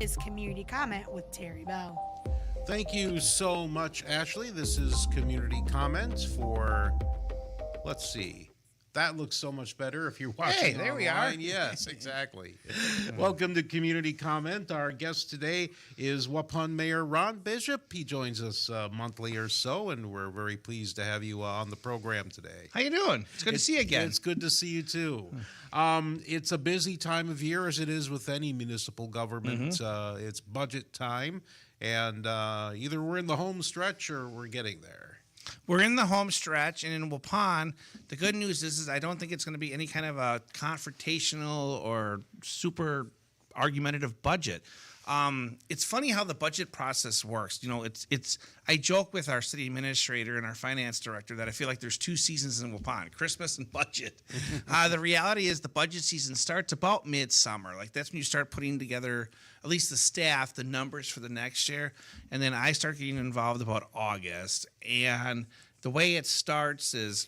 is Community Comment with Terry Bell. Thank you so much, Ashley. This is Community Comments for, let's see. That looks so much better if you're watching there we online. are. Yes, exactly. Welcome to Community Comment. Our guest today is Waupun Mayor Ron Bishop. He joins us monthly or so, and we're very pleased to have you on the program today. How you doing? It's good to see you again. It's good to see you too. It's a busy time of year, as it is with any municipal government. It's budget time, and either we're in the home stretch or we're getting there. We're in the home stretch, and in Waupun, the good news is I don't think it's going to be any kind of a confrontational or super argumentative budget. It's funny how the budget process works. You know, it's. I joke with our city administrator and our finance director that I feel like there's two seasons in Waupun: Christmas and budget. The reality is the budget season starts about midsummer. Like that's when you start putting together, at least the staff, the numbers for the next year, and then I start getting involved about August. And the way it starts is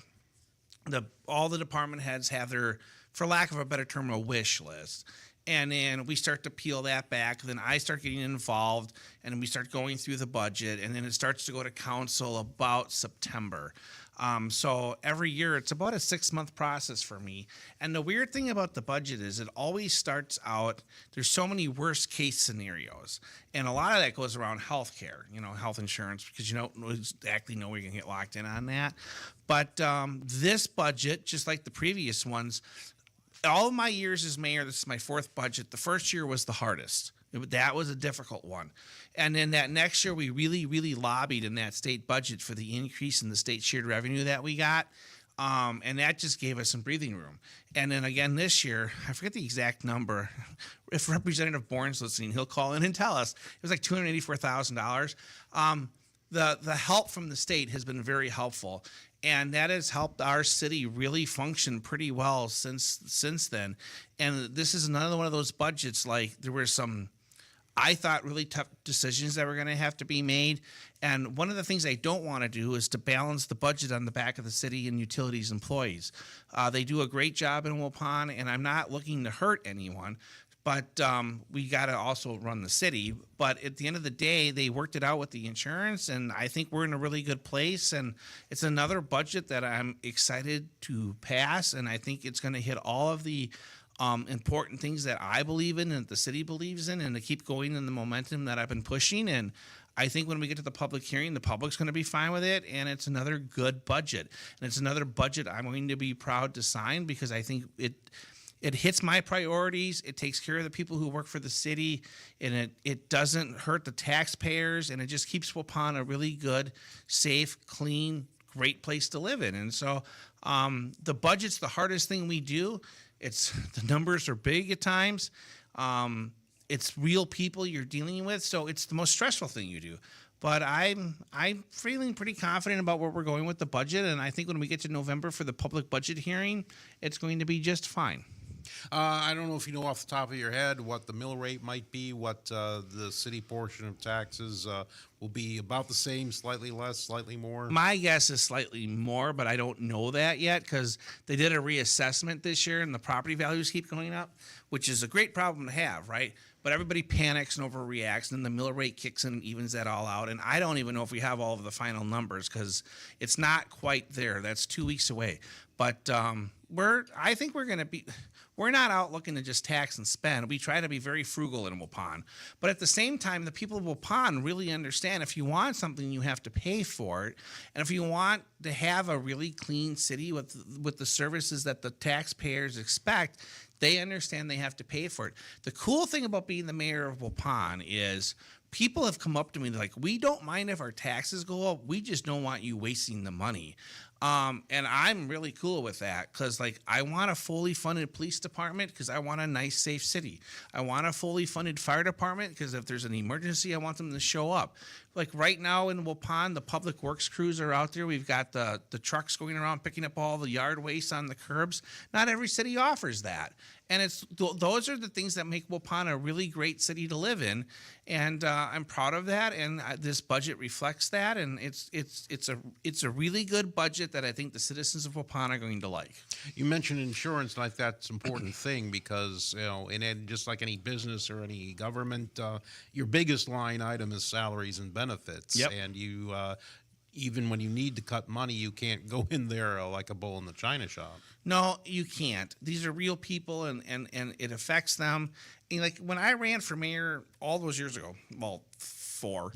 all the department heads have their, for lack of a better term, a wish list. And then we start to peel that back. Then I start getting involved, and then we start going through the budget, and then it starts to go to council about September. So every year, it's about a 6-month process for me. And the weird thing about the budget is it always starts out, there's so many worst case scenarios. And a lot of that goes around health care, health insurance, because you don't exactly know where you're going to get locked in on that. But this budget, just like the previous ones, all of my years as mayor, this is my 4th budget. The first year was the hardest. That was a difficult one. And then that next year, we really, really lobbied in that state budget for the increase in the state shared revenue that we got. And that just gave us some breathing room. And then again this year, I forget the exact number. If Representative Bourne's listening, he'll call in and tell us. It was like $284,000. The help from the state has been very helpful. And that has helped our city really function pretty well since then. And this is another one of those budgets, like there were some, I thought, really tough decisions that were going to have to be made. And one of the things I don't want to do is to balance the budget on the back of the city and utilities employees. They do a great job in Waupun, and I'm not looking to hurt anyone. But we got to also run the city. But at the end of the day, they worked it out with the insurance, and I think we're in a really good place. And it's another budget that I'm excited to pass, and I think it's going to hit all of the important things that I believe in and that the city believes in, and to keep going in the momentum that I've been pushing. And I think when we get to the public hearing, the public's going to be fine with it, and it's another good budget. And it's another budget I'm going to be proud to sign because I think it hits my priorities. It takes care of the people who work for the city, and it doesn't hurt the taxpayers, and it just keeps Waupun a really good, safe, clean, great place to live in. And so the budget's the hardest thing we do. The numbers are big at times. It's real people you're dealing with, so it's the most stressful thing you do. But I'm feeling pretty confident about where we're going with the budget, and I think when we get to November for the public budget hearing, it's going to be just fine. I don't know if you know off the top of your head what the mill rate might be, what the city portion of taxes will be. About the same, slightly less, slightly more? My guess is slightly more, but I don't know that yet because they did a reassessment this year and the property values keep going up, which is a great problem to have, right? But everybody panics and overreacts, and then the mill rate kicks in and evens that all out. And I don't even know if we have all of the final numbers because it's not quite there. That's 2 weeks away. But I think we're going to be... We're not out looking to just tax and spend. We try to be very frugal in Waupun. But at the same time, the people of Waupun really understand if you want something, you have to pay for it. And if you want to have a really clean city with the services that the taxpayers expect, they understand they have to pay for it. The cool thing about being the mayor of Waupun is people have come up to me like, we don't mind if our taxes go up. We just don't want you wasting the money. And I'm really cool with that because, I want a fully funded police department because I want a nice, safe city. I want a fully funded fire department because if there's an emergency, I want them to show up. like right now in Waupun, the public works crews are out there. We've got the trucks going around picking up all the yard waste on the curbs. Not every city offers that. And those are the things that make Waupun a really great city to live in, and I'm proud of that. And this budget reflects that, and it's a really good budget that I think the citizens of Waupun are going to like. You mentioned insurance, like that's an important thing because just like any business or any government, your biggest line item is salaries and benefits. Yep. And you even when you need to cut money, you can't go in there like a bull in the china shop. No, you can't. These are real people, and it affects them. And like when I ran for mayor all those years ago, well, 4,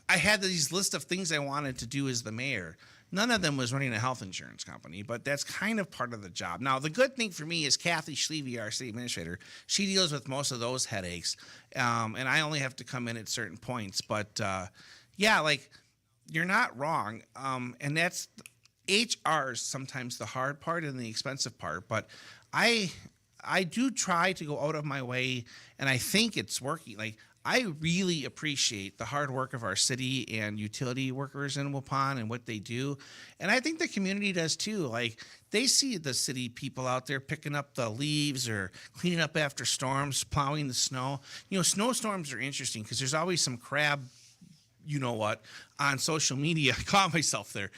I had these list of things I wanted to do as the mayor. None of them was running a health insurance company, but that's kind of part of the job. Now, the good thing for me is Kathy Schlevy, our city administrator, she deals with most of those headaches, and I only have to come in at certain points. But, yeah, like, you're not wrong, and that's HR is sometimes the hard part and the expensive part, but I do try to go out of my way, and I think it's working. Like, I really appreciate the hard work of our city and utility workers in Waupun and what they do, and I think the community does too. Like, they see the city people out there picking up the leaves or cleaning up after storms, plowing the snow. You know, snowstorms are interesting because there's always some crab, you know what, on social media, I caught myself there,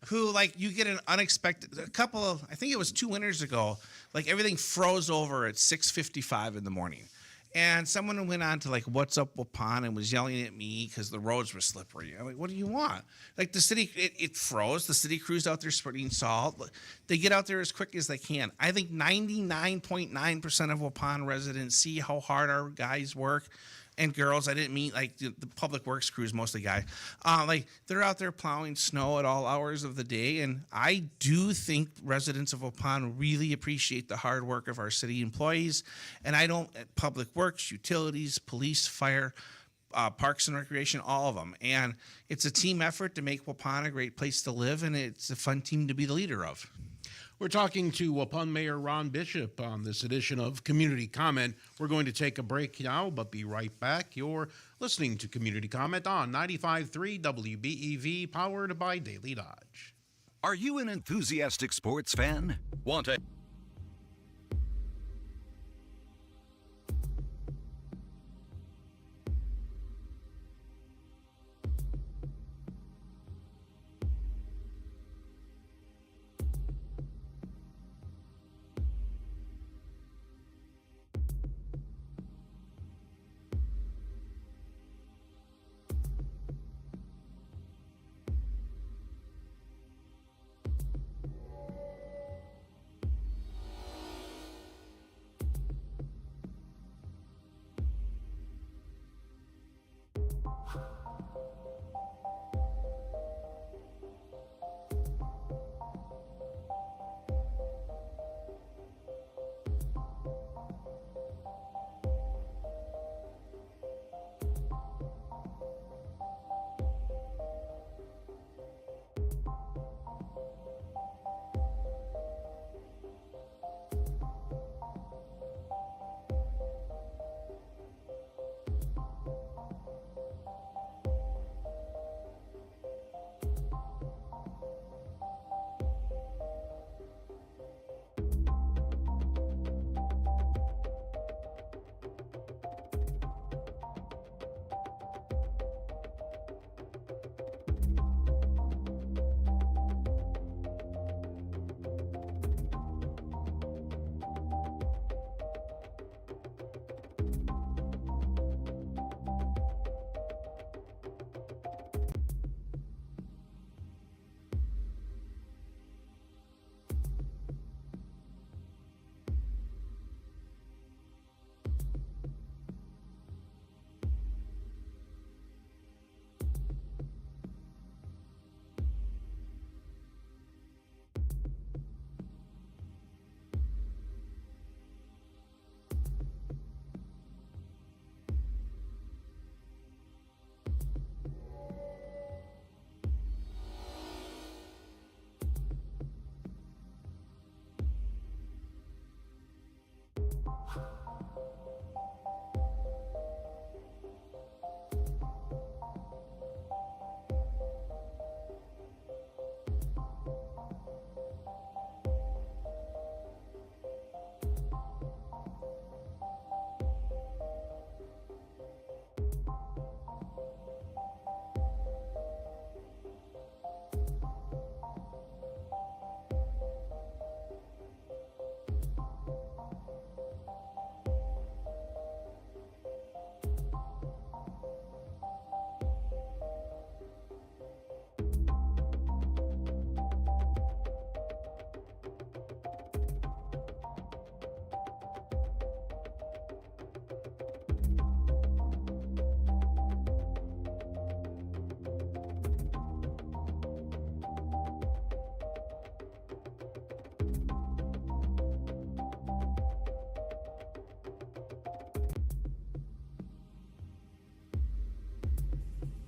who, like, you get an unexpected, I think it was 2 winters ago, like, everything froze over at 6:55 in the morning. And someone went on to, like, What's Up Waupun and was yelling at me because the roads were slippery. I'm like, what do you want? Like, the city, it froze. The city crew's out there spreading salt. They get out there as quick as they can. I think 99.9% of Waupun residents see how hard our guys work. And girls, I didn't mean like the public works crews, mostly guys. Like, they're out there plowing snow at all hours of the day, and I do think residents of Waupun really appreciate the hard work of our city employees. And I don't, at public works, utilities, police, fire, parks and recreation, all of them. And it's a team effort to make Waupun a great place to live, and it's a fun team to be the leader of. We're talking to Waupun Mayor Ron Bishop on this edition of Community Comment. We're going to take a break now, but be right back. You're listening to Community Comment on 95.3 WBEV, powered by Daily Dodge. Are you an enthusiastic sports fan? Want a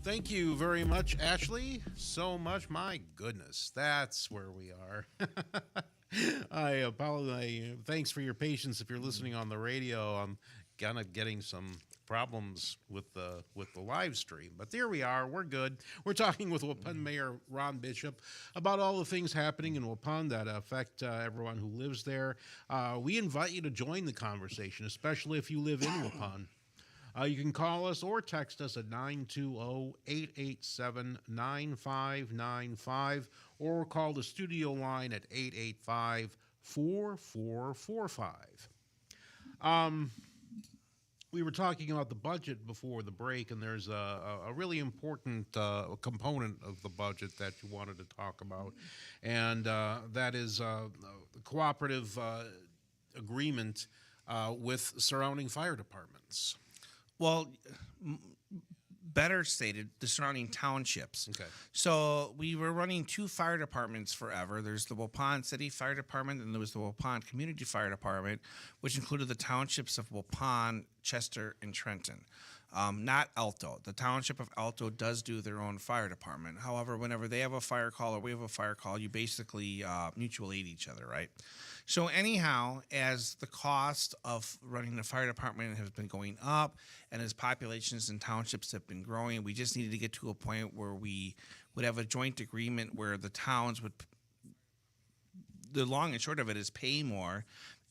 Thank you very much, Ashley. So much. My goodness, that's where we are. I apologize. Thanks for your patience. If you're listening on the radio, I'm kind of getting some problems with the live stream, but there we are. We're good. We're talking with Waupun Mayor Ron Bishop about all the things happening in Waupun that affect everyone who lives there. We invite you to join the conversation, especially if you live in Waupun. You can call us or text us at 920-887-9595 or call the studio line at 885-4445. We were talking about the budget before the break, and there's a really important component of the budget that you wanted to talk about, and that is the cooperative agreement with surrounding fire departments. Well, better stated, the surrounding townships. Okay. So we were running two fire departments forever. There's the Waupun City Fire Department, and there was the Waupun Community Fire Department, which included the townships of Waupun, Chester, and Trenton. Not Alto. The township of Alto does do their own fire department. However, whenever they have a fire call or we have a fire call, you basically mutual aid each other, right? So anyhow, as the cost of running the fire department has been going up and as populations and townships have been growing, we just needed to get to a point where we would have a joint agreement where the towns would, the long and short of it is pay more,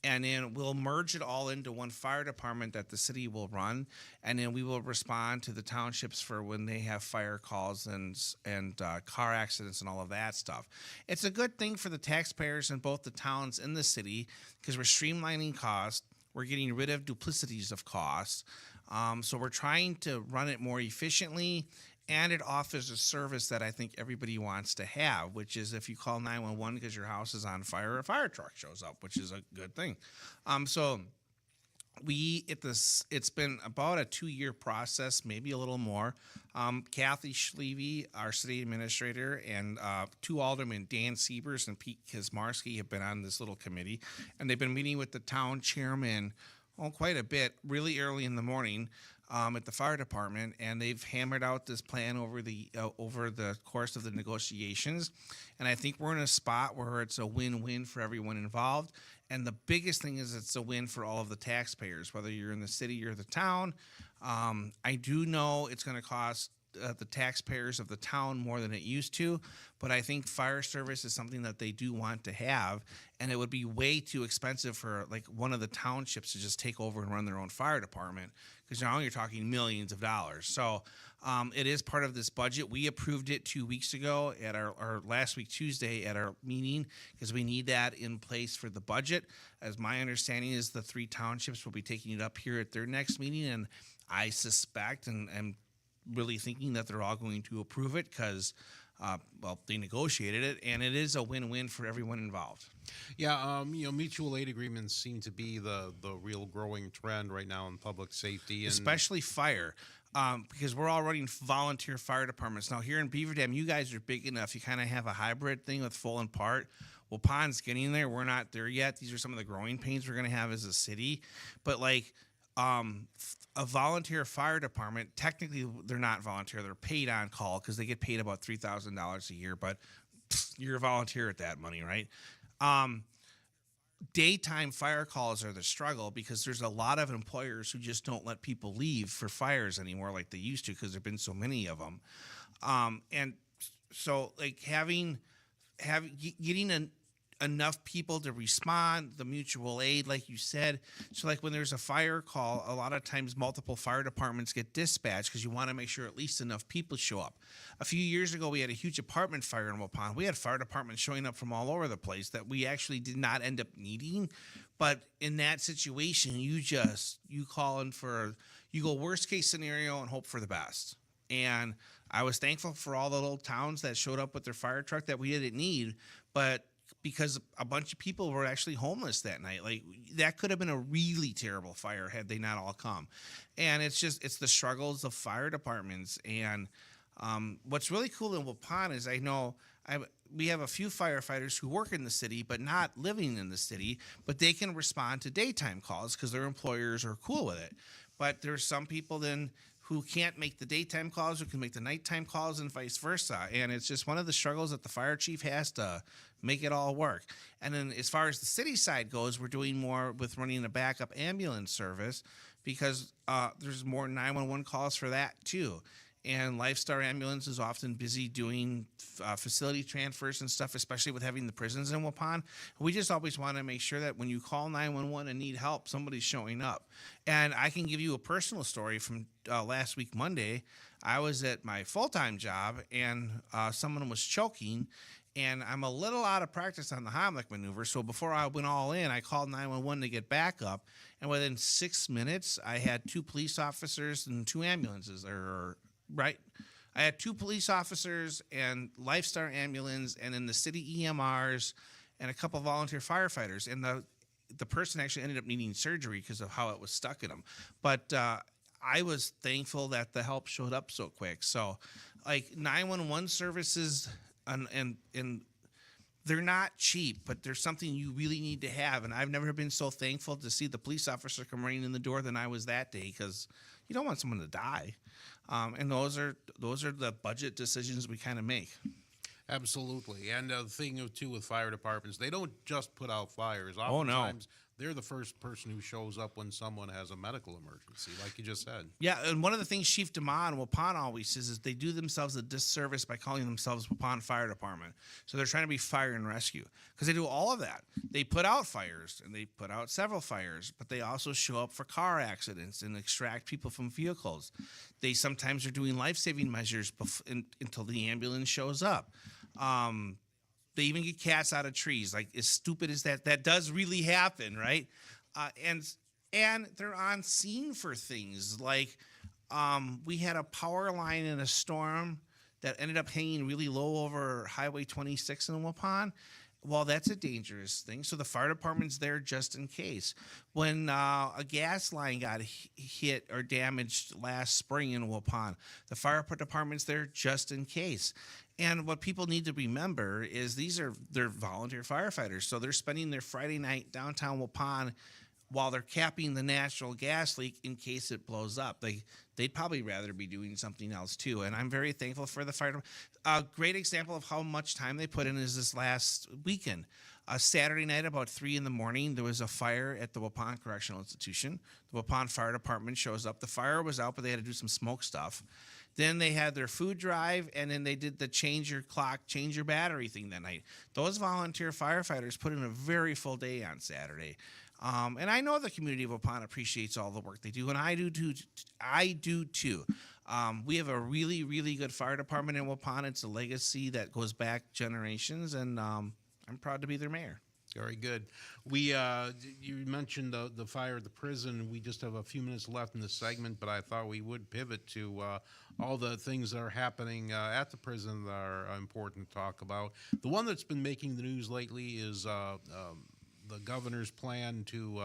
and then we'll merge it all into one fire department that the city will run, and then we will respond to the townships for when they have fire calls and car accidents and all of that stuff. It's a good thing for the taxpayers in both the towns and the city because we're streamlining costs, we're getting rid of duplicities of costs, so we're trying to run it more efficiently. And it offers a service that I think everybody wants to have, which is if you call 911 because your house is on fire, a fire truck shows up, which is a good thing. So it's been about a 2-year process, maybe a little more. Kathy Schleve, our city administrator, and two aldermen, Dan Siebers and Pete Kizmarski, have been on this little committee, and they've been meeting with the town chairman quite a bit, really early in the morning. At the fire department, and they've hammered out this plan over the course of the negotiations, and I think we're in a spot where it's a win-win for everyone involved. And the biggest thing is it's a win for all of the taxpayers, whether you're in the city or the town. I do know it's going to cost the taxpayers of the town more than it used to, but I think fire service is something that they do want to have, and it would be way too expensive for like one of the townships to just take over and run their own fire department, because now you're talking millions of dollars. So it is part of this budget. We approved it 2 weeks ago at our last week Tuesday at our meeting because we need that in place for the budget. As my understanding is, the 3 townships will be taking it up here at their next meeting, and I suspect and really thinking that they're all going to approve it because, they negotiated it, and it is a win-win for everyone involved. Yeah, mutual aid agreements seem to be the real growing trend right now in public safety, and especially fire, because we're all running volunteer fire departments now here in Beaver Dam. You guys are big enough; you kind of have a hybrid thing with full and part. Well, Pond's getting there. We're not there yet. These are some of the growing pains we're going to have as a city, but like. A volunteer fire department, technically they're not volunteer, they're paid on call because they get paid about $3,000 a year, but you're a volunteer at that money, right? Daytime fire calls are the struggle because there's a lot of employers who just don't let people leave for fires anymore like they used to because there've been so many of them. And so like getting enough people to respond, the mutual aid, like you said. So like when there's a fire call, a lot of times multiple fire departments get dispatched because you want to make sure at least enough people show up. A few years ago, we had a huge apartment fire in Waupun. We had fire departments showing up from all over the place that we actually did not end up needing. But in that situation, you go worst case scenario and hope for the best. And I was thankful for all the little towns that showed up with their fire truck that we didn't need, but because a bunch of people were actually homeless that night. Like that could have been a really terrible fire had they not all come. And it's the struggles of fire departments. And what's really cool in Waupun is we have a few firefighters who work in the city but not living in the city, but they can respond to daytime calls because their employers are cool with it. But there's some people then who can't make the daytime calls, who can make the nighttime calls, and vice versa. And it's just one of the struggles that the fire chief has to make it all work. And then as far as the city side goes, we're doing more with running a backup ambulance service because there's more 911 calls for that too. And Lifestar Ambulance is often busy doing facility transfers and stuff, especially with having the prisons in Waupun. We just always want to make sure that when you call 911 and need help, somebody's showing up. And I can give you a personal story from last week, Monday. I was at my full-time job, and someone was choking, and I'm a little out of practice on the Heimlich maneuver. So before I went all in, I called 911 to get backup. And within 6 minutes, I had 2 police officers and 2 ambulances, right? I had 2 police officers and Lifestar Ambulance and then the city EMRs and a couple volunteer firefighters. And the person actually ended up needing surgery because of how it was stuck in them. But I was thankful that the help showed up so quick. So like 911 services and they're not cheap, but they're something you really need to have. And I've never been so thankful to see the police officer come running in the door than I was that day, because you don't want someone to die. And those are the budget decisions we kind of make. Absolutely. And the thing, too, with fire departments, they don't just put out fires. Oh, no. Oftentimes, they're the first person who shows up when someone has a medical emergency, like you just said. Yeah, and one of the things Chief DeMond and Waupun always says is they do themselves a disservice by calling themselves Waupun Fire Department. So they're trying to be fire and rescue because they do all of that. They put out fires, and they put out several fires, but they also show up for car accidents and extract people from vehicles. They sometimes are doing life-saving measures until the ambulance shows up. They even get cats out of trees. Like, as stupid as that does really happen, right? And they're on scene for things. Like, we had a power line in a storm that ended up hanging really low over Highway 26 in Waupun. Well, that's a dangerous thing. So the fire department's there just in case. When a gas line got hit or damaged last spring in Waupun, the fire department's there just in case. And what people need to remember is they're volunteer firefighters. So they're spending their Friday night downtown Waupun while they're capping the natural gas leak in case it blows up. They'd probably rather be doing something else too. And I'm very thankful for the fire department. A great example of how much time they put in is this last weekend. Saturday night, about 3 a.m, there was a fire at the Waupun Correctional Institution. The Waupun Fire Department shows up. The fire was out, but they had to do some smoke stuff. Then they had their food drive, and then they did the change your clock, change your battery thing that night. Those volunteer firefighters put in a very full day on Saturday. And I know the community of Waupun appreciates all the work they do, and I do too. We have a really, really good fire department in Waupun. It's a legacy that goes back generations, and I'm proud to be their mayor. Very good. You mentioned the fire at the prison. We just have a few minutes left in this segment, but I thought we would pivot to all the things that are happening at the prison that are important to talk about. The one that's been making the news lately is the governor's plan to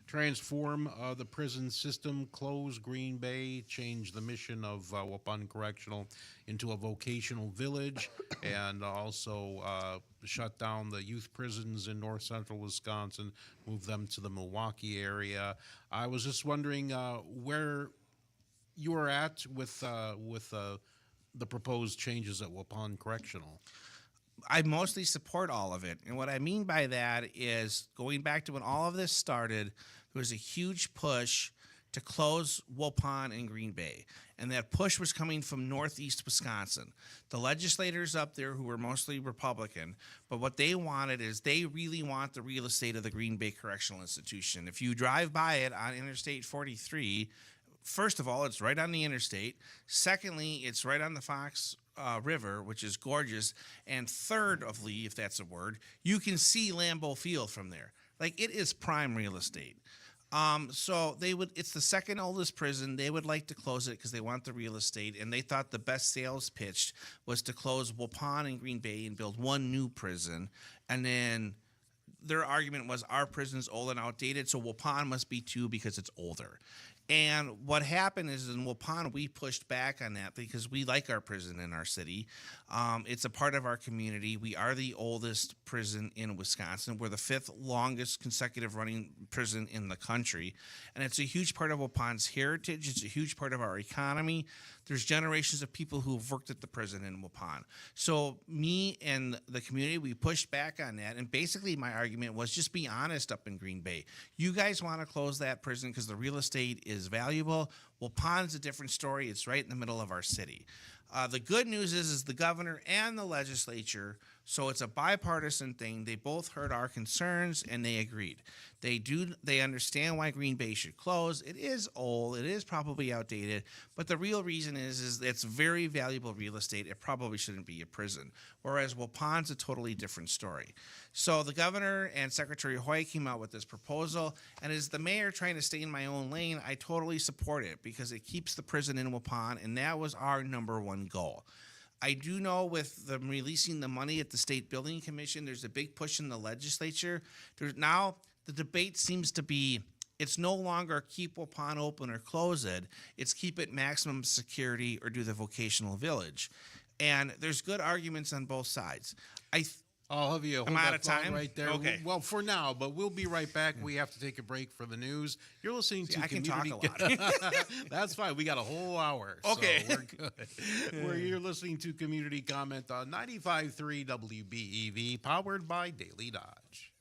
transform the prison system, close Green Bay, change the mission of Waupun Correctional into a vocational village, and also shut down the youth prisons in north central Wisconsin, move them to the Milwaukee area. I was just wondering where you are at with the proposed changes at Waupun Correctional. I mostly support all of it. And what I mean by that is, going back to when all of this started, there was a huge push to close Waupun and Green Bay. And that push was coming from northeast Wisconsin. The legislators up there, who were mostly Republican, but what they wanted is they really want the real estate of the Green Bay Correctional Institution. If you drive by it on Interstate 43, first of all, it's right on the interstate. Secondly, it's right on the Fox River, which is gorgeous. And thirdly, if that's a word, you can see Lambeau Field from there. Like, it is prime real estate. So it's the second oldest prison. They would like to close it because they want the real estate. And they thought the best sales pitch was to close Waupun and Green Bay and build one new prison. And then their argument was our prison's old and outdated, so Waupun must be too because it's older. And what happened is in Waupun, we pushed back on that because we like our prison in our city. It's a part of our community. We are the oldest prison in Wisconsin. We're the 5th longest consecutive running prison in the country. And it's a huge part of Waupun's heritage. It's a huge part of our economy. There's generations of people who have worked at the prison in Waupun. So me and the community, we pushed back on that. And basically my argument was just be honest up in Green Bay. You guys want to close that prison because the real estate is valuable. Waupun's a different story. It's right in the middle of our city. The good news is the governor and the legislature, so it's a bipartisan thing. They both heard our concerns and they agreed. They understand why Green Bay should close. It is old. It is probably outdated. But the real reason is it's very valuable real estate. It probably shouldn't be a prison. Whereas Waupun's a totally different story. So the governor and Secretary Hoy came out with this proposal. And as the mayor trying to stay in my own lane, I totally support it because it keeps the prison in Waupun. And that was our number one goal. I do know with them releasing the money at the State Building Commission, there's a big push in the legislature. Now the debate seems to be it's no longer keep Waupun open or close it. It's keep it maximum security or do the vocational village. And there's good arguments on both sides. I'll have you hold I'm out that of thought time? right there. Okay. Well, for now, but we'll be right back. We have to take a break for the news. You're listening to I can talk Community. a lot. That's fine. We got a whole hour. Okay. So we're good. You're listening to Community Comment on 95.3 WBEV, powered by Daily Dodge.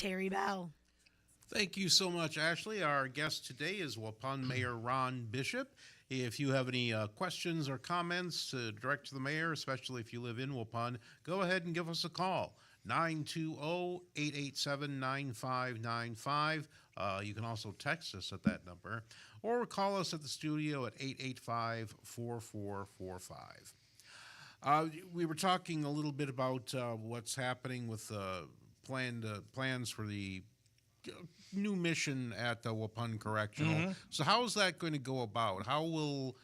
Terry Bell. Thank you so much, Ashley. Our guest today is Waupun Mayor Ron Bishop. If you have any questions or comments direct to the mayor, especially if you live in Waupun, go ahead and give us a call. 920-887-9595. You can also text us at that number or call us at the studio at 885-4445. We were talking a little bit about what's happening with plans for the new mission at the Waupun Correctional. So how is that going to go about? How will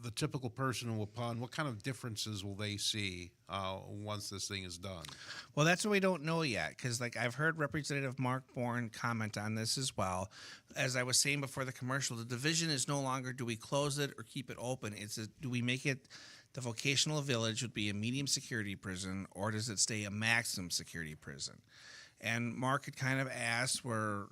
the typical person in Waupun, what kind of differences will they see once this thing is done? Well, that's what we don't know yet, because I've heard Representative Mark Bourne comment on this as well. As I was saying before the commercial, the division is no longer do we close it or keep it open. Do we make it the vocational village would be a medium security prison, or does it stay a maximum security prison? And Mark had kind of asked where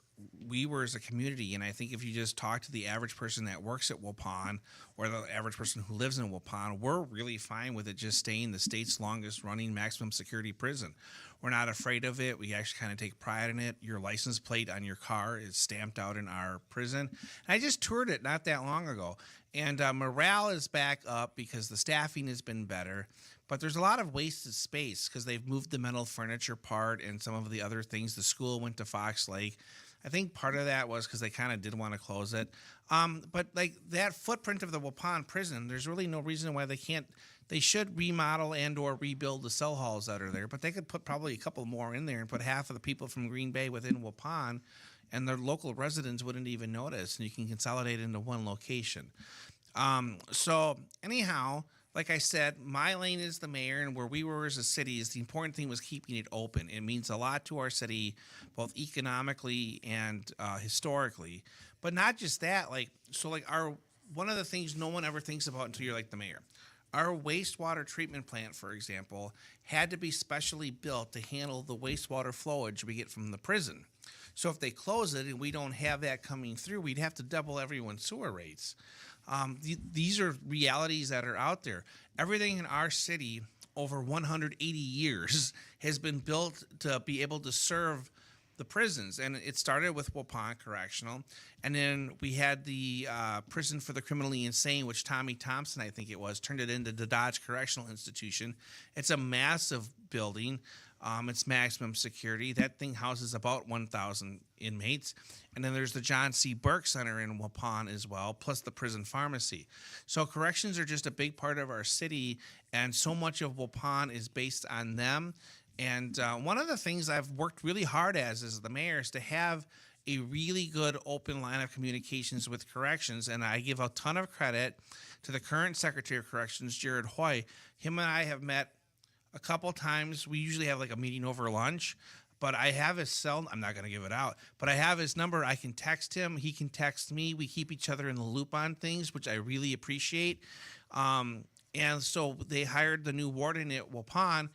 we were as a community, and I think if you just talk to the average person that works at Waupun or the average person who lives in Waupun, we're really fine with it just staying the state's longest running maximum security prison. We're not afraid of it. We actually kind of take pride in it. Your license plate on your car is stamped out in our prison. And I just toured it not that long ago, and morale is back up because the staffing has been better. But there's a lot of wasted space because they've moved the metal furniture part and some of the other things. The school went to Fox Lake. I think part of that was because they kind of did want to close it. But that footprint of the Waupun prison, there's really no reason why they can't. They should remodel and or rebuild the cell halls that are there. But they could put probably a couple more in there and put half of the people from Green Bay within Waupun, and their local residents wouldn't even notice. And you can consolidate into one location. So anyhow, like I said, my lane is the mayor, and where we were as a city is the important thing was keeping it open. It means a lot to our city, both economically and historically. But not just that, one of the things no one ever thinks about until you're like the mayor. Our wastewater treatment plant, for example, had to be specially built to handle the wastewater flowage we get from the prison. So if they close it and we don't have that coming through, we'd have to double everyone's sewer rates. These are realities that are out there. Everything in our city over 180 years has been built to be able to serve the prisons. And it started with Waupun Correctional. And then we had the prison for the criminally insane, which Tommy Thompson, I think it was, turned it into the Dodge Correctional Institution. It's a massive building. It's maximum security. That thing houses about 1,000 inmates. And then there's the John C. Burke Center in Waupun as well, plus the prison pharmacy. So corrections are just a big part of our city, and so much of Waupun is based on them. And one of the things I've worked really hard as the mayor is to have a really good open line of communications with corrections. And I give a ton of credit to the current Secretary of Corrections, Jared Hoy. Him and I have met a couple times. We usually have a meeting over lunch, but I have his cell. I'm not going to give it out, but I have his number. I can text him. He can text me. We keep each other in the loop on things, which I really appreciate. And so they hired the new warden at Waupun,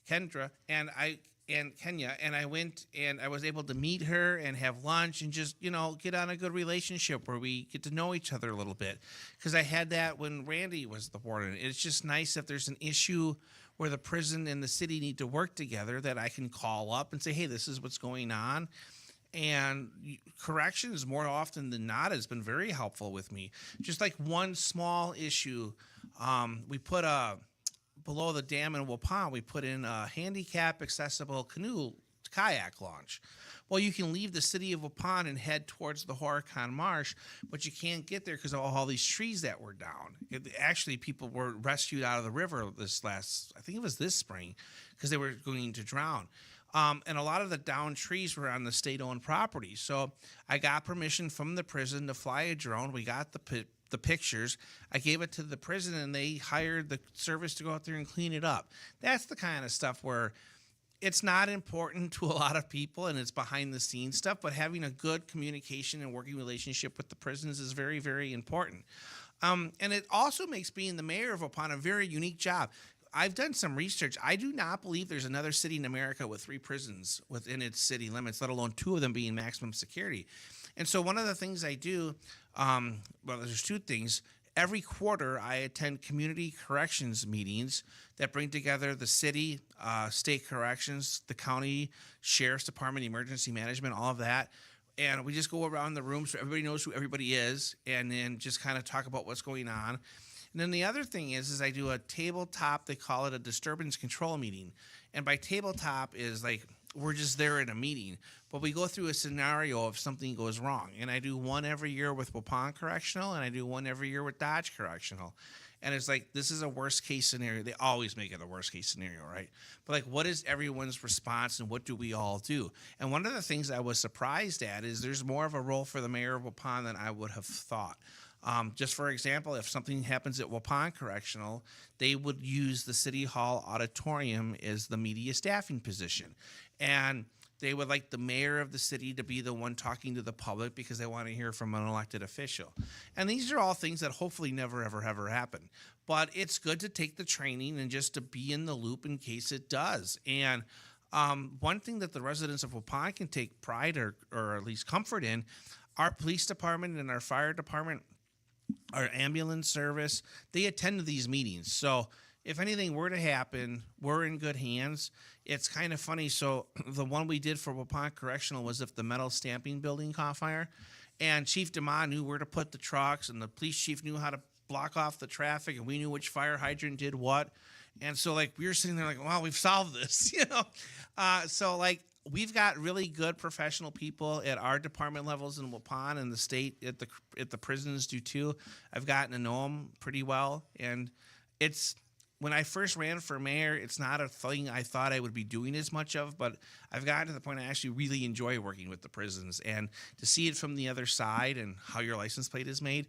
Kenya, and I went and I was able to meet her and have lunch and just, get on a good relationship where we get to know each other a little bit. Because I had that when Randy was the warden. It's just nice if there's an issue where the prison and the city need to work together that I can call up and say, hey, this is what's going on. And corrections, more often than not, has been very helpful with me. Just like one small issue, we put below the dam in Waupun, we put in a handicap accessible kayak launch. Well, you can leave the city of Waupun and head towards the Horicon Marsh, but you can't get there because of all these trees that were down. Actually, people were rescued out of the river I think it was this spring, because they were going to drown. And a lot of the downed trees were on the state-owned property. So I got permission from the prison to fly a drone. We got the pictures. I gave it to the prison, and they hired the service to go out there and clean it up. That's the kind of stuff where it's not important to a lot of people, and it's behind the scenes stuff, but having a good communication and working relationship with the prisons is very, very important. And it also makes being the mayor of Waupun a very unique job. I've done some research. I do not believe there's another city in America with 3 prisons within its city limits, let alone 2 of them being maximum security. And so one of the things I do, there's 2 things. every quarter, I attend community corrections meetings that bring together the city, state corrections, the county, sheriff's department, emergency management, all of that. And we just go around the room so everybody knows who everybody is, and then just kind of talk about what's going on. And then the other thing is I do a tabletop, they call it a disturbance control meeting. And by tabletop is like, we're just there in a meeting, but we go through a scenario if something goes wrong. And I do one every year with Waupun Correctional, and I do one every year with Dodge Correctional. And it's like, this is a worst case scenario. They always make it a worst case scenario, right? But like, what is everyone's response and what do we all do? And one of the things I was surprised at is there's more of a role for the mayor of Waupun than I would have thought. Just for example, if something happens at Waupun Correctional, they would use the City Hall auditorium as the media staffing position. And they would like the mayor of the city to be the one talking to the public because they want to hear from an elected official. And these are all things that hopefully never, ever, ever happen. But it's good to take the training and just to be in the loop in case it does. And one thing that the residents of Waupun can take pride or at least comfort in, our police department and our fire department, our ambulance service, they attend to these meetings. So if anything were to happen, we're in good hands. It's kind of funny. So the one we did for Waupun Correctional was if the metal stamping building caught fire, and Chief DeMond knew where to put the trucks, and the police chief knew how to block off the traffic, and we knew which fire hydrant did what. And so like we were sitting there like, wow, we've solved this, you know? So like, we've got really good professional people at our department levels in Waupun, and the state at the prisons do too. I've gotten to know them pretty well, and it's when I first ran for mayor, it's not a thing I thought I would be doing as much of, but I've gotten to the point I actually really enjoy working with the prisons, and to see it from the other side and how your license plate is made,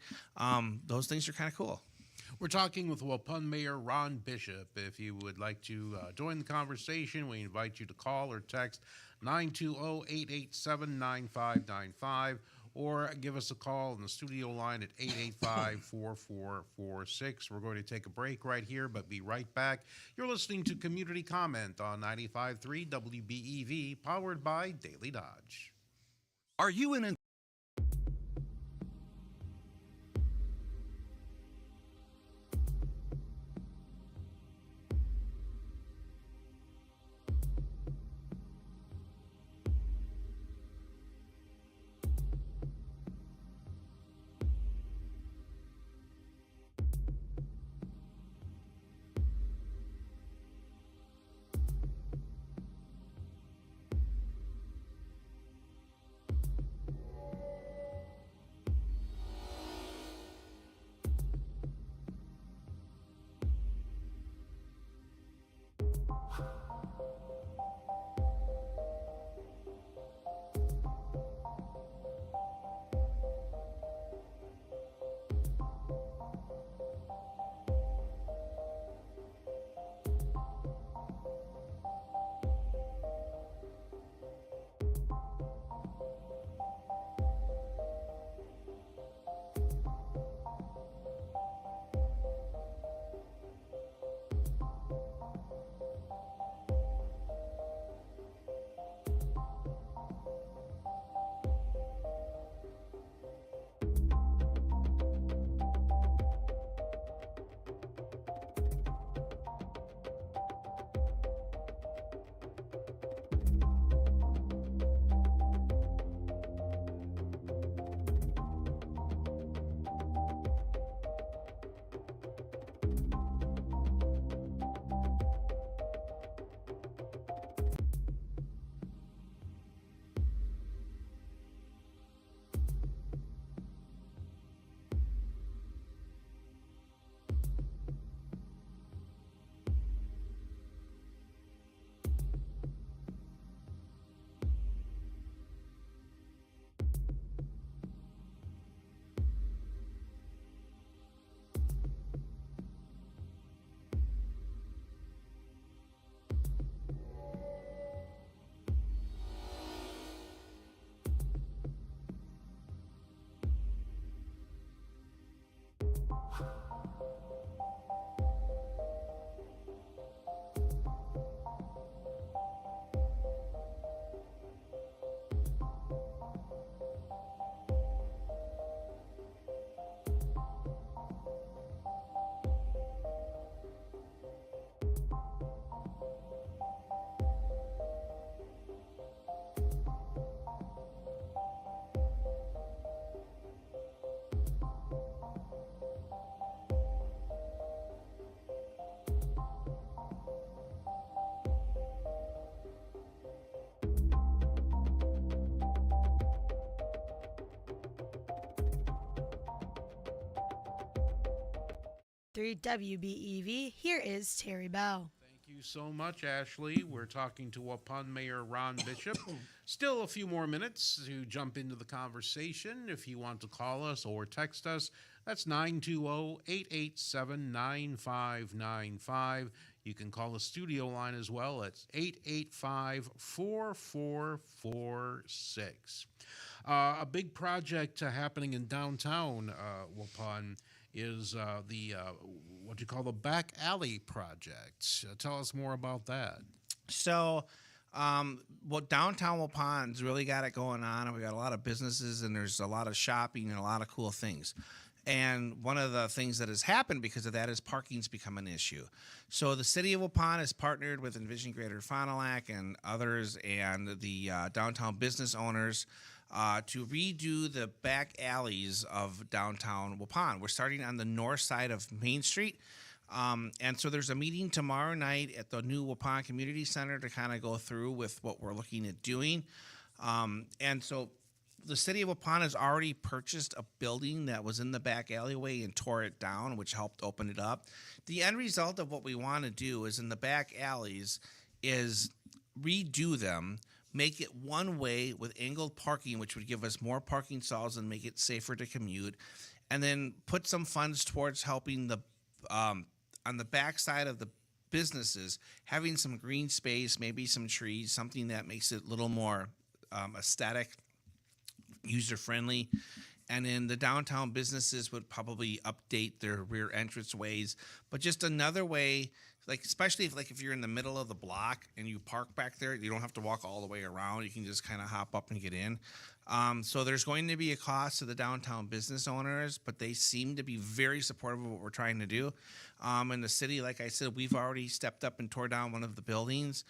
those things are kind of cool. We're talking with Waupun Mayor Ron Bishop. If you would like to join the conversation, we invite you to call or text 920-887-9595 or give us a call on the studio line at 885-4446. We're going to take a break right here, but be right back. You're listening to Community Comment on 95.3 WBEV, powered by Daily Dodge. Are you in an 101.3 WBEV. Here is Terry Bell. Thank you so much, Ashley. We're talking to Waupun Mayor Ron Bishop. Still a few more minutes to jump into the conversation. If you want to call us or text us, that's 920-887-9595. You can call the studio line as well. It's 885-4446. A big project happening in downtown Waupun is the what you call the back alley project. Tell us more about that. So, downtown Waupun's really got it going on, and we got a lot of businesses, and there's a lot of shopping and a lot of cool things. And one of the things that has happened because of that is parking's become an issue. So the city of Waupun has partnered with Envision Greater Fond du Lac and others and the downtown business owners to redo the back alleys of downtown Waupun. We're starting on the north side of Main Street. And so there's a meeting tomorrow night at the new Waupun Community Center to kind of go through with what we're looking at doing. And so the city of Waupun has already purchased a building that was in the back alleyway and tore it down, which helped open it up. The end result of what we want to do is in the back alleys is redo them, make it one way with angled parking, which would give us more parking stalls and make it safer to commute, and then put some funds towards helping the on the back side of the businesses, having some green space, maybe some trees, something that makes it a little more aesthetic, user-friendly. And then the downtown businesses would probably update their rear entrance ways, but just another way, like especially if you're in the middle of the block and you park back there, you don't have to walk all the way around. You can just kind of hop up and get in. So there's going to be a cost to the downtown business owners, but they seem to be very supportive of what we're trying to do. In the city, like I said, we've already stepped up and tore down one of the buildings.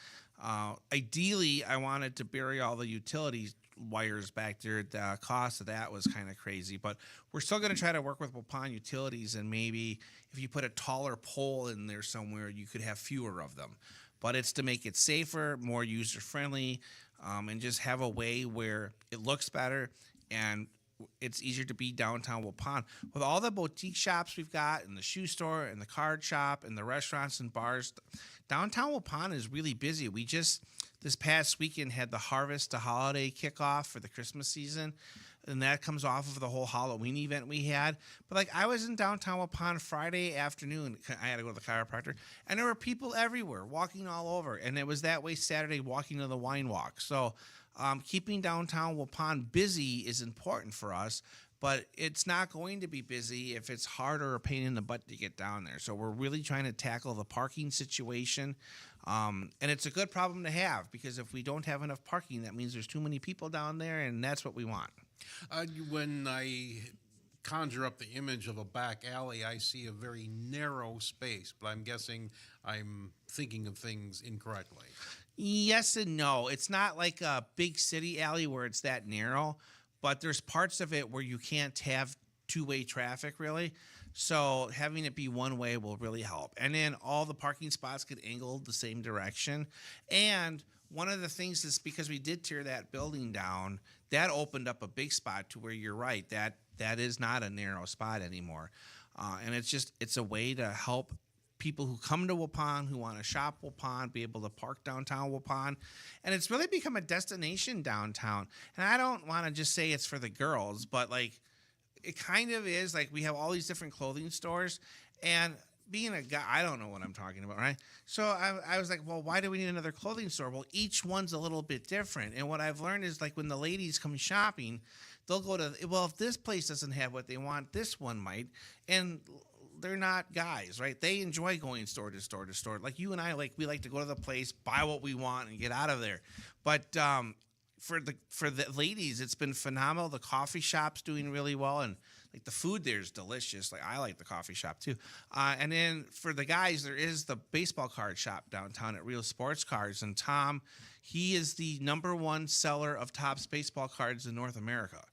Ideally, I wanted to bury all the utilities wires back there. The cost of that was kind of crazy, but we're still going to try to work with Waupun Utilities, and maybe if you put a taller pole in there somewhere, you could have fewer of them. But it's to make it safer, more user-friendly, and just have a way where it looks better and it's easier to be downtown Waupun. With all the boutique shops we've got, and the shoe store, and the card shop, and the restaurants and bars, downtown Waupun is really busy. We just, this past weekend, had the Harvest to Holiday kickoff for the Christmas season, and that comes off of the whole Halloween event we had. But like, I was in downtown Waupun Friday afternoon. I had to go to the chiropractor, and there were people everywhere walking all over, and it was that way Saturday walking to the wine walk. So keeping downtown Waupun busy is important for us, but it's not going to be busy if it's hard or a pain in the butt to get down there. So we're really trying to tackle the parking situation. And it's a good problem to have, because if we don't have enough parking, that means there's too many people down there, and that's what we want. When I conjure up the image of a back alley, I see a very narrow space, but I'm guessing I'm thinking of things incorrectly. Yes and no. It's not like a big city alley where it's that narrow, but there's parts of it where you can't have two-way traffic, really. So having it be one way will really help. And then all the parking spots get angled the same direction. And one of the things is, because we did tear that building down, that opened up a big spot to where you're right, that is not a narrow spot anymore. And it's a way to help people who come to Waupun, who want to shop Waupun, be able to park downtown Waupun. And it's really become a destination downtown. And I don't want to just say it's for the girls, but like, it kind of is. Like, we have all these different clothing stores, and being a guy, I don't know what I'm talking about, right? So I was like, well, why do we need another clothing store? Well, each one's a little bit different. And what I've learned is, like, when the ladies come shopping, they'll go to, well, if this place doesn't have what they want, this one might. And they're not guys, right? They enjoy going store to store to store. Like you and I, we like to go to the place, buy what we want, and get out of there. But for the ladies, it's been phenomenal. The coffee shop's doing really well, and like the food there is delicious. Like, I like the coffee shop too. And then for the guys, there is the baseball card shop downtown at Real Sports Cards. And Tom, he is the #1 seller of Topps baseball cards in North America.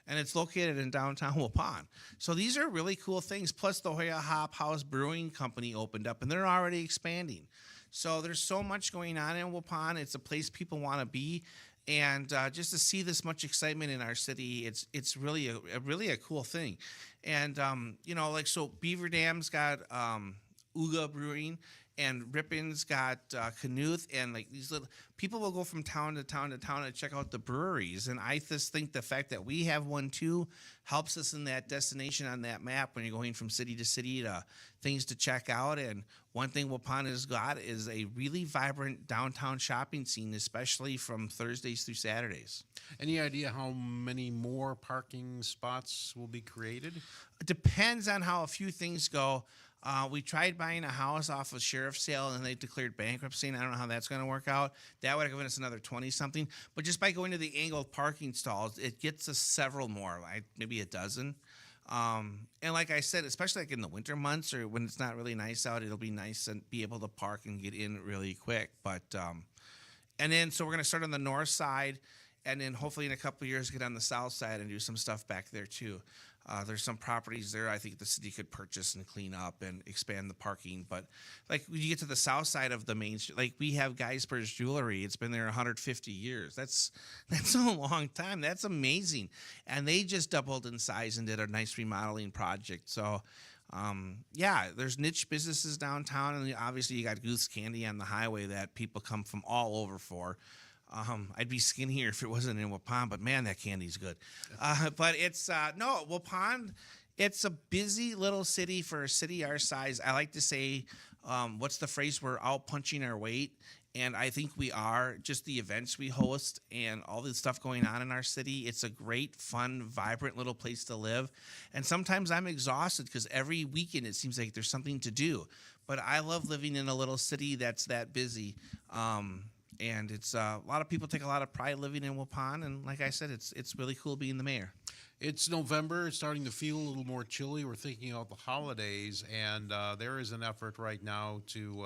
And it's located in downtown Waupun. So these are really cool things. Plus, the Hoya Hop House Brewing Company opened up, and they're already expanding. So there's so much going on in Waupun. It's a place people want to be. And just to see this much excitement in our city, it's really a cool thing. And like so, Beaver Dam's got Uga Brewing, and Rippon's got Knuth, and like these little people will go from town to town to town to check out the breweries. And I just think the fact that we have one too helps us in that destination on that map when you're going from city to city to things to check out. And one thing Waupun has got is a really vibrant downtown shopping scene, especially from Thursdays through Saturdays. Any idea how many more parking spots will be created? It depends on how a few things go. We tried buying a house off a sheriff's sale, and they declared bankruptcy, and I don't know how that's going to work out. That would have given us another 20-something. But just by going to the angled parking stalls, it gets us several more, maybe a dozen. And like I said, especially like in the winter months or when it's not really nice out, it'll be nice to be able to park and get in really quick. But and then so we're going to start on the north side, and then hopefully in a couple of years get on the south side and do some stuff back there too. There's some properties there I think the city could purchase and clean up and expand the parking. But like when you get to the south side of the main street, like we have Geisper's Jewelry. It's been there 150 years. That's a long time. That's amazing. And they just doubled in size and did a nice remodeling project. So there's niche businesses downtown, and obviously you got Goose Candy on the highway that people come from all over for. I'd be skinnier if it wasn't in Waupun, but man, that candy's good. But it's Waupun. It's a busy little city for a city our size. I like to say, what's the phrase? We're out punching our weight, and I think we are. Just the events we host and all the stuff going on in our city. It's a great, fun, vibrant little place to live. And sometimes I'm exhausted because every weekend it seems like there's something to do. But I love living in a little city that's that busy. And it's a lot of people take a lot of pride living in Waupun, and like I said, it's really cool being the mayor. It's November. It's starting to feel a little more chilly. We're thinking about the holidays, and there is an effort right now to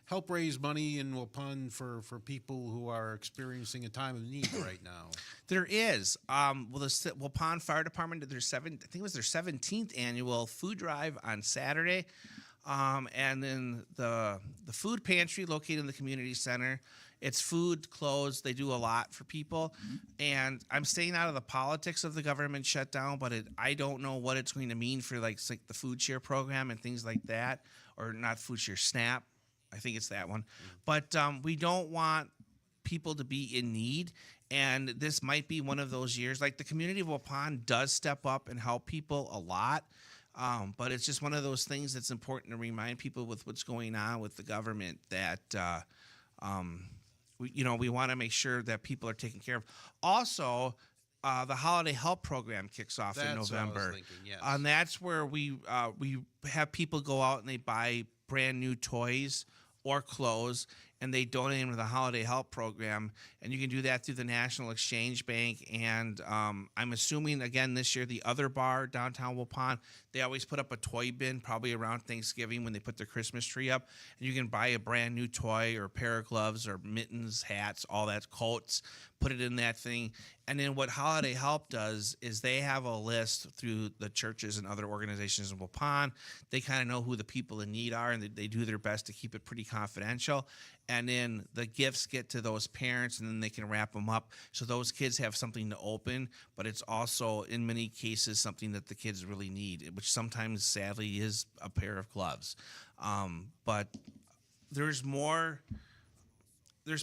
help raise money in Waupun for people who are experiencing a time of need right now. There is. The Waupun Fire Department did their 17th annual food drive on Saturday. And then the food pantry located in the community center. It's food, clothes. They do a lot for people. And I'm staying out of the politics of the government shutdown, but I don't know what it's going to mean for like the food share program and things like that, or not food share, SNAP. I think it's that one. But we don't want people to be in need. And this might be one of those years. Like the community of Waupun does step up and help people a lot. But it's just one of those things that's important to remind people with what's going on with the government that, we want to make sure that people are taken care of. Also, the Holiday Help Program kicks off in November. What I was thinking, yes. And that's where we have people go out and they buy brand new toys or clothes, and they donate them to the Holiday Help Program. And you can do that through the National Exchange Bank. And I'm assuming, again, this year, the other bar downtown Waupun, they always put up a toy bin, probably around Thanksgiving when they put their Christmas tree up. And you can buy a brand new toy or a pair of gloves or mittens, hats, all that, coats, put it in that thing. And then what Holiday Help does is they have a list through the churches and other organizations in Waupun. They kind of know who the people in need are, and they do their best to keep it pretty confidential. And then the gifts get to those parents, and then they can wrap them up so those kids have something to open. But it's also, in many cases, something that the kids really need, which sometimes, sadly, is a pair of gloves. But there's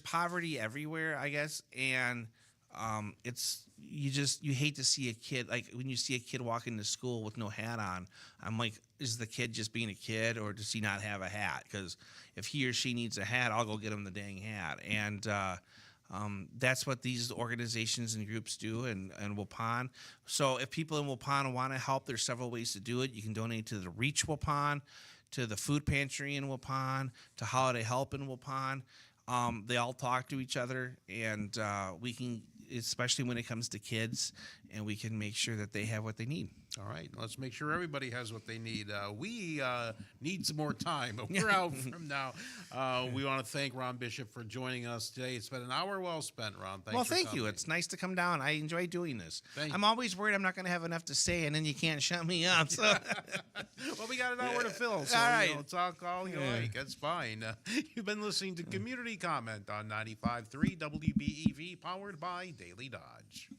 poverty everywhere, I guess, and you hate to see a kid, like when you see a kid walk into school with no hat on. I'm like, is the kid just being a kid, or does he not have a hat? Because if he or she needs a hat, I'll go get him the dang hat. And that's what these organizations and groups do in Waupun. So if people in Waupun want to help, there's several ways to do it. You can donate to the Reach Waupun, to the food pantry in Waupun, to Holiday Help in Waupun. They all talk to each other, and we can, especially when it comes to kids, and we can make sure that they have what they need. All right, let's make sure everybody has what they need. We need some more time, but we're out from now. We want to thank Ron Bishop for joining us today. It's been an hour well spent, Ron. Thank you. It's nice to come down. I enjoy doing this. Thank you. I'm always worried I'm not going to have enough to say, and then you can't shut me up. So. Well, we got an hour to fill, so All right. Talk all you like. That's fine. You've been listening to Community Comment on 95.3 WBEV, powered by Daily Dodge.